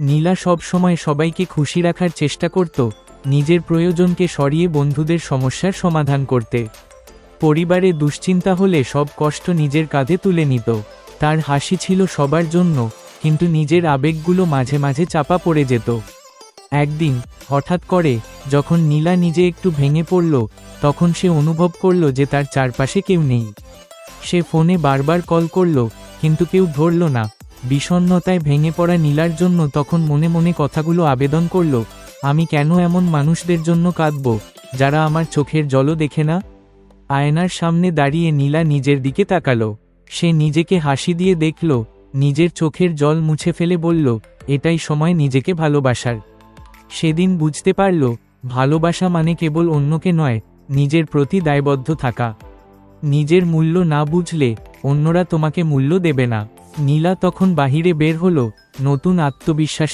নীলা সব সময় সবাইকে খুশি রাখার চেষ্টা করত, নিজের প্রয়োজনকে সরিয়ে বন্ধুদের সমস্যার সমাধান করতে। পরিবারে দুশ্চিন্তা হলে সব কষ্ট নিজের কাঁধে তুলে নিত। তার হাসি ছিল সবার জন্য, কিন্তু নিজের আবেগগুলো মাঝে মাঝে চাপা পড়ে যেত। একদিন হঠাৎ করে যখন নীলা নিজে একটু ভেঙে পড়ল, তখন সে অনুভব করল যে তার চারপাশে কেউ নেই। সে ফোনে বারবার কল করল, কিন্তু কেউ ধরল না। বিষণ্ণতায় ভেঙে পড়া নীলার জন্য তখন মনে মনে কথাগুলো আবেদন করল, আমি কেন এমন মানুষদের জন্য কাঁদব, যারা আমার চোখের জলও দেখে না? আয়নার সামনে দাঁড়িয়ে নীলা নিজের দিকে তাকালো। সে নিজেকে হাসি দিয়ে দেখল, নিজের চোখের জল মুছে ফেলে বলল, এটাই সময় নিজেকে ভালোবাসার। সেদিন বুঝতে পারল, ভালোবাসা মানে কেবল অন্যকে নয়, নিজের প্রতি দায়বদ্ধ থাকা। নিজের মূল্য না বুঝলে অন্যরা তোমাকে মূল্য দেবে না। নীলা তখন বাহিরে বের হলো, নতুন আত্মবিশ্বাস